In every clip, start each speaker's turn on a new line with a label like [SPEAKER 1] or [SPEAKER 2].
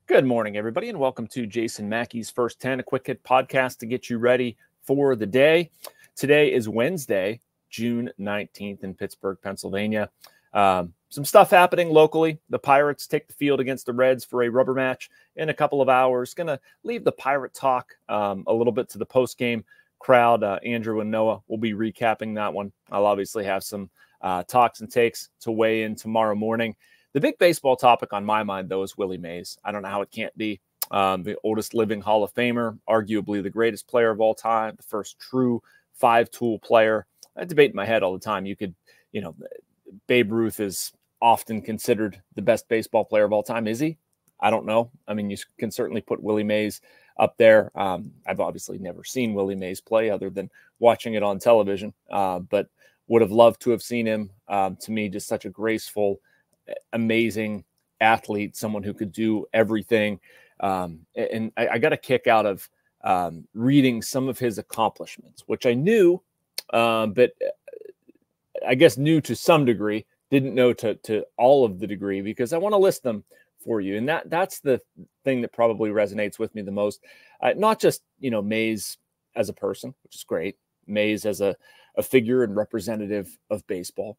[SPEAKER 1] Good morning, everybody, and welcome to Jason Mackey's First 10, a quick hit podcast to get you ready for the day. Today is Wednesday, June 19th in Pittsburgh, Pennsylvania. Some stuff happening locally. The Pirates take the field against the Reds for a rubber match in a couple of hours. Going to leave the Pirate talk a little bit to the post-game crowd. Andrew and Noah will be recapping that one. I'll obviously have some talks and takes to weigh in tomorrow morning. The big baseball topic on my mind, though, is WIllie Mays. I don't know how it can't be. The oldest living Hall of Famer, arguably the greatest player of all time, the first true five-tool player. I debate in my head all the time. Babe Ruth is often considered the best baseball player of all time. Is he? I don't know. I mean, you can certainly put WIllie Mays up there. I've obviously never seen WIllie Mays play other than watching it on television, but would have loved to have seen him. To me, just such a graceful, amazing athlete, someone who could do everything. And I got a kick out of reading some of his accomplishments, which I knew, but I guess knew to some degree, didn't know to all of the degree, because I want to list them for you. And that's the thing that probably resonates with me the most. Not just, Mays as a person, which is great. Mays as a figure and representative of baseball.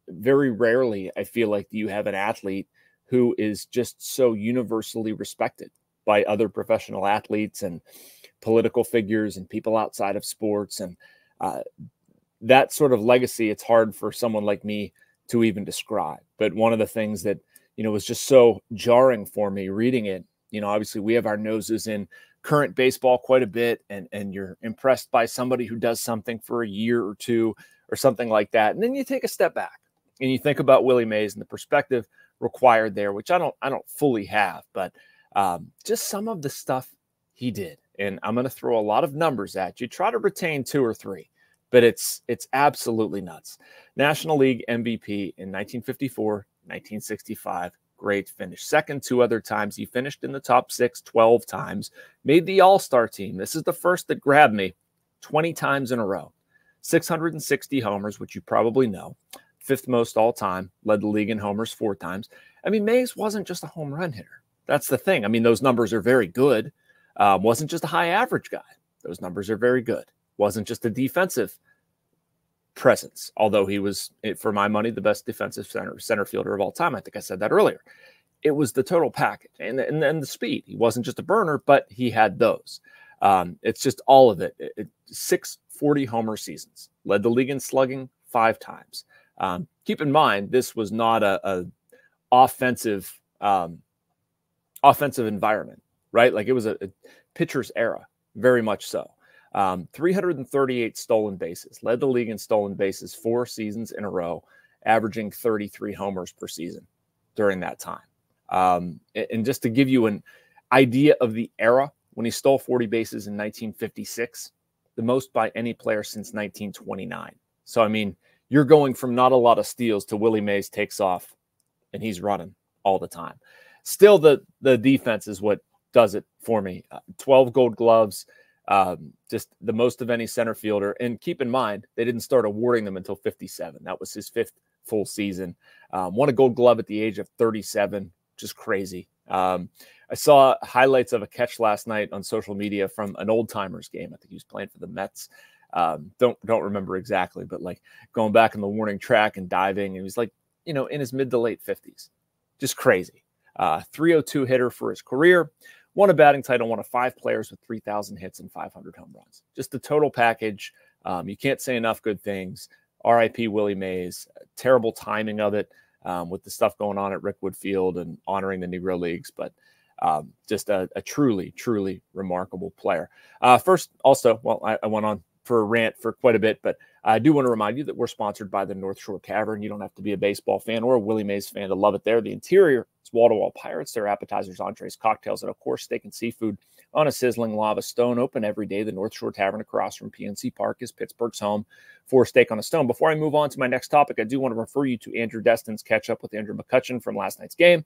[SPEAKER 1] Very rarely, I feel like you have an athlete who is just so universally respected by other professional athletes and political figures and people outside of sports. And that sort of legacy, it's hard for someone like me to even describe. But one of the things that, was just so jarring for me reading it, obviously we have our noses in current baseball quite a bit, and you're impressed by somebody who does something for a year or two or something like that. And then you take a step back and you think about WIllie Mays and the perspective required there, which I don't fully have, but just some of the stuff he did. And I'm going to throw a lot of numbers at you. Try to retain two or three, but it's absolutely nuts. National League MVP in 1954, 1965. Great finish. Second two other times. He finished in the top 6 12 times. Made the All-Star team. This is the first that grabbed me 20 times in a row. 660 homers, which you probably know. 5th most all time, led the league in homers 4 times. I mean, Mays wasn't just a home run hitter. That's the thing. I mean, those numbers are very good. Wasn't just a high average guy. Those numbers are very good. Wasn't just a defensive presence, although he was, for my money, the best defensive center fielder of all time. I think I said that earlier. It was the total package and the speed. He wasn't just a burner, but he had those. It's just all of it. 6 40-homer seasons. Led the league in slugging 5 times. Keep in mind, this was not a offensive environment, right? Like it was a pitcher's era, very much so. 338 stolen bases, led the league in stolen bases 4 seasons in a row, averaging 33 homers per season during that time. And just to give you an idea of the era, when he stole 40 bases in 1956, the most by any player since 1929. So, I mean, you're going from not a lot of steals to WIllie Mays takes off and he's running all the time. Still, the defense is what does it for me. 12 gold gloves, just the most of any center fielder. And keep in mind, they didn't start awarding them until 57. That was his 5th full season. Won a gold glove at the age of 37, which is crazy. I saw highlights of a catch last night on social media from an old timers game. I think he was playing for the Mets. Don't remember exactly, but like going back in the warning track and diving, and he was like, in his mid to late 50s. Just crazy. 302 hitter for his career. Won a batting title, one of 5 players with 3,000 hits and 500 home runs. Just the total package. You can't say enough good things. R.I.P. WIllie Mays. Terrible timing of it with the stuff going on at Rickwood Field and honoring the Negro Leagues, but just a truly, truly remarkable player. First, also, I went on for a rant for quite a bit, but I do want to remind you that we're sponsored by the North Shore Tavern. You don't have to be a baseball fan or a WIllie Mays fan to love it there. The interior is wall-to-wall Pirates. Their appetizers, entrees, cocktails, and of course, steak and seafood on a sizzling lava stone. Open every day. The North Shore Tavern across from PNC Park is Pittsburgh's home for steak on a stone. Before I move on to my next topic, I do want to refer you to Andrew Destin's catch-up with Andrew McCutcheon from last night's game.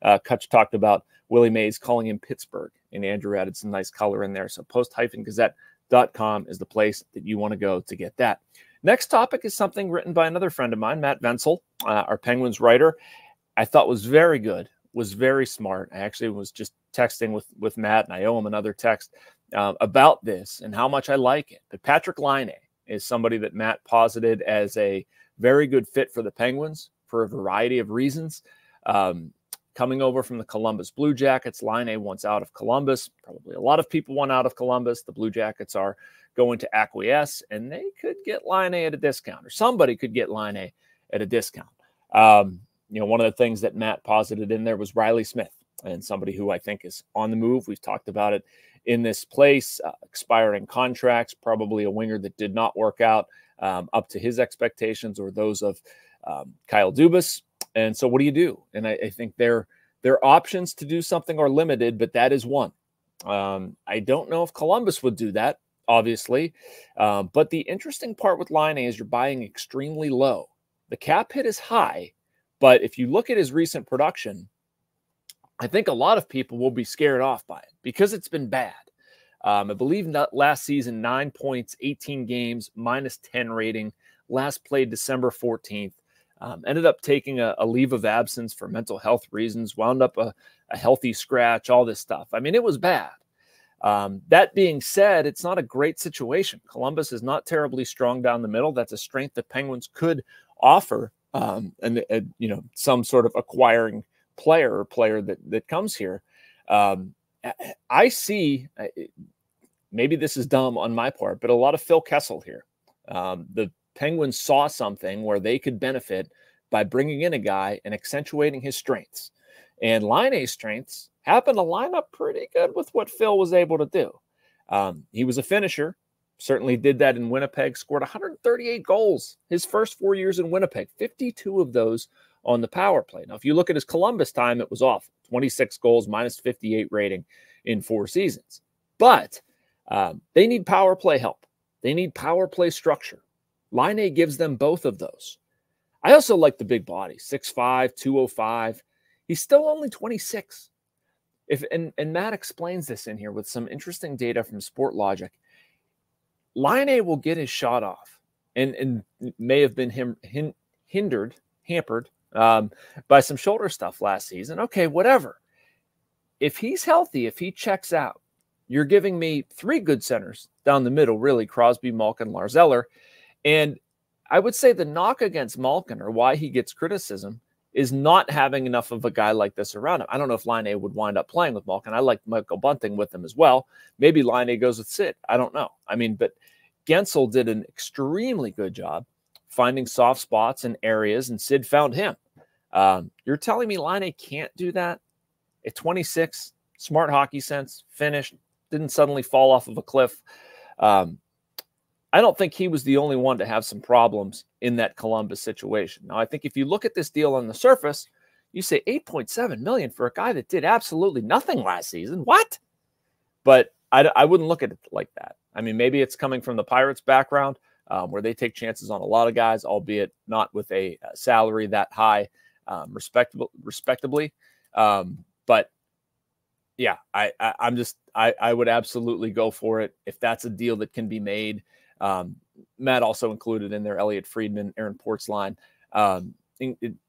[SPEAKER 1] Kutch talked about WIllie Mays calling him Pittsburgh, and Andrew added some nice color in there. So post-gazette.com is the place that you want to go to get that. Next topic is something written by another friend of mine, Matt Venzel, our Penguins writer. I thought was very good was very smart. I actually was just texting with Matt, and I owe him another text about this and how much I like it. But Patrik Laine is somebody that Matt posited as a very good fit for the Penguins for a variety of reasons. Coming over from the Columbus Blue Jackets, Laine wants out of Columbus. Probably a lot of people want out of Columbus. The Blue Jackets are going to acquiesce, and they could get Laine at a discount, or somebody could get Laine at a discount. One of the things that Matt posited in there was Riley Smith, and somebody who I think is on the move. We've talked about it in this place, expiring contracts, probably a winger that did not work out up to his expectations or those of Kyle Dubas. And so what do you do? And I think their options to do something are limited, but that is one. I don't know if Columbus would do that, obviously. But the interesting part with Laine is you're buying extremely low. The cap hit is high, but if you look at his recent production, I think a lot of people will be scared off by it because it's been bad. I believe last season, 9 points, 18 games, -10 rating, last played December 14th. Ended up taking a leave of absence for mental health reasons, wound up a healthy scratch, all this stuff. I mean, it was bad. That being said, it's not a great situation. Columbus is not terribly strong down the middle. That's a strength the Penguins could offer, some sort of acquiring player that comes here. I see, maybe this is dumb on my part, but a lot of Phil Kessel here. The Penguins saw something where they could benefit by bringing in a guy and accentuating his strengths. And Laine's strengths happen to line up pretty good with what Phil was able to do. He was a finisher, certainly did that in Winnipeg, scored 138 goals his first 4 years in Winnipeg, 52 of those on the power play. Now, if you look at his Columbus time, it was awful. 26 goals, -58 rating in 4 seasons. But they need power play help. They need power play structure. Laine gives them both of those. I also like the big body, 6'5", 205. He's still only 26. And Matt explains this in here with some interesting data from Sport Logic. Laine will get his shot off and may have been hampered by some shoulder stuff last season. Okay, whatever. If he's healthy, if he checks out, you're giving me 3 good centers down the middle, really, Crosby, Malkin, Lars Eller. And I would say the knock against Malkin, or why he gets criticism, is not having enough of a guy like this around him. I don't know if Laine would wind up playing with Malkin. I like Michael Bunting with him as well. Maybe Laine goes with Sid. I don't know. I mean, but Gensel did an extremely good job finding soft spots and areas, and Sid found him. You're telling me Laine can't do that? At 26, smart hockey sense, finished, didn't suddenly fall off of a cliff. I don't think he was the only one to have some problems in that Columbus situation. Now, I think if you look at this deal on the surface, you say $8.7 million for a guy that did absolutely nothing last season. What? But I wouldn't look at it like that. I mean, maybe it's coming from the Pirates background where they take chances on a lot of guys, albeit not with a salary that high, respectably. But yeah, I would absolutely go for it if that's a deal that can be made. Matt also included in there Elliot Friedman, Aaron Portzline,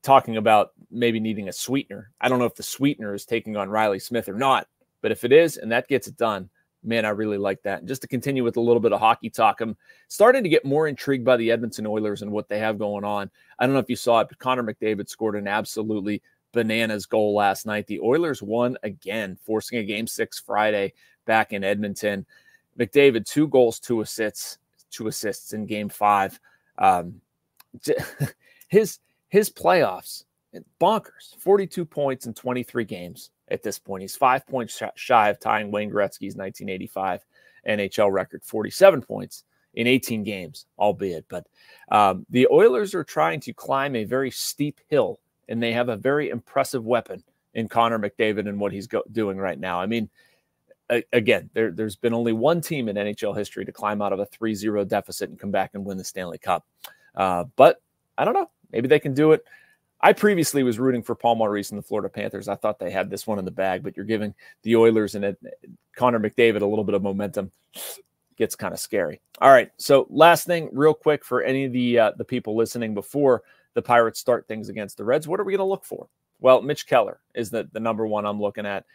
[SPEAKER 1] talking about maybe needing a sweetener. I don't know if the sweetener is taking on Riley Smith or not, but if it is, and that gets it done, man, I really like that. And just to continue with a little bit of hockey talk, I'm starting to get more intrigued by the Edmonton Oilers and what they have going on. I don't know if you saw it, but Connor McDavid scored an absolutely bananas goal last night. The Oilers won again, forcing a Game 6 Friday back in Edmonton. McDavid, 2 goals, 2 assists in Game 5. His playoffs, bonkers. 42 points in 23 games at this point. He's 5 points shy of tying Wayne Gretzky's 1985 NHL record, 47 points in 18 games, albeit. But the Oilers are trying to climb a very steep hill, and they have a very impressive weapon in Connor McDavid and what he's doing right now. I mean, again, there's been only one team in NHL history to climb out of a 3-0 deficit and come back and win the Stanley Cup. But I don't know. Maybe they can do it. I previously was rooting for Paul Maurice and the Florida Panthers. I thought they had this one in the bag, but you're giving the Oilers and Connor McDavid a little bit of momentum. Gets kind of scary. All right, so last thing, real quick, for any of the people listening before the Pirates start things against the Reds, what are we going to look for? Well, Mitch Keller is the number one I'm looking at.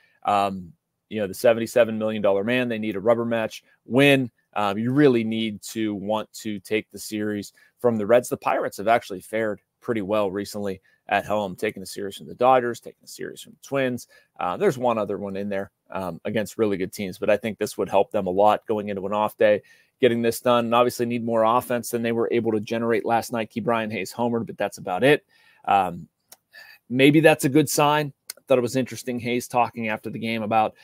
[SPEAKER 1] You know, the $77 million man, they need a rubber match win. You really need to want to take the series from the Reds. The Pirates have actually fared pretty well recently at home, taking the series from the Dodgers, taking the series from the Twins. There's one other one in there against really good teams, but I think this would help them a lot going into an off day, getting this done. And obviously need more offense than they were able to generate last night. Brian Hayes homered, but that's about it. Maybe that's a good sign. I thought it was interesting, Hayes talking after the game about,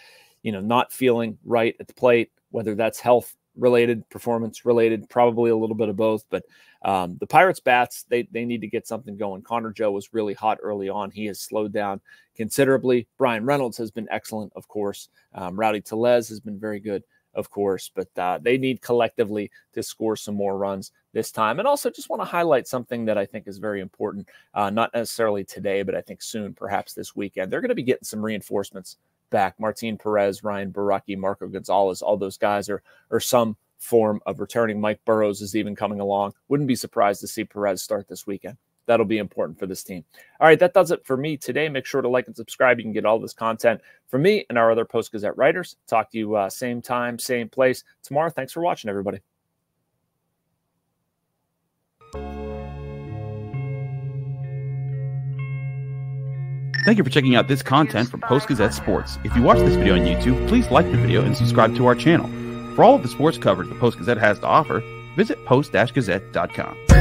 [SPEAKER 1] you know, not feeling right at the plate, whether that's health related, performance related, probably a little bit of both. But the Pirates bats, they need to get something going. Connor Joe was really hot early on. He has slowed down considerably. Brian Reynolds has been excellent, of course. Rowdy Tellez has been very good, of course. But they need collectively to score some more runs this time. And also just want to highlight something that I think is very important, not necessarily today, but I think soon, perhaps this weekend. They're going to be getting some reinforcements back. Martin Perez, Ryan Baraki, Marco Gonzalez, all those guys are some form of returning. Mike Burrows is even coming along. Wouldn't be surprised to see Perez start this weekend. That'll be important for this team. All right, that does it for me today. Make sure to like and subscribe. You can get all this content from me and our other Post-Gazette writers. Talk to you same time, same place tomorrow. Thanks for watching, everybody.
[SPEAKER 2] Thank you for checking out this content from Post-Gazette Sports. If you watch this video on YouTube, please like the video and subscribe to our channel. For all of the sports coverage the Post-Gazette has to offer, visit post-gazette.com.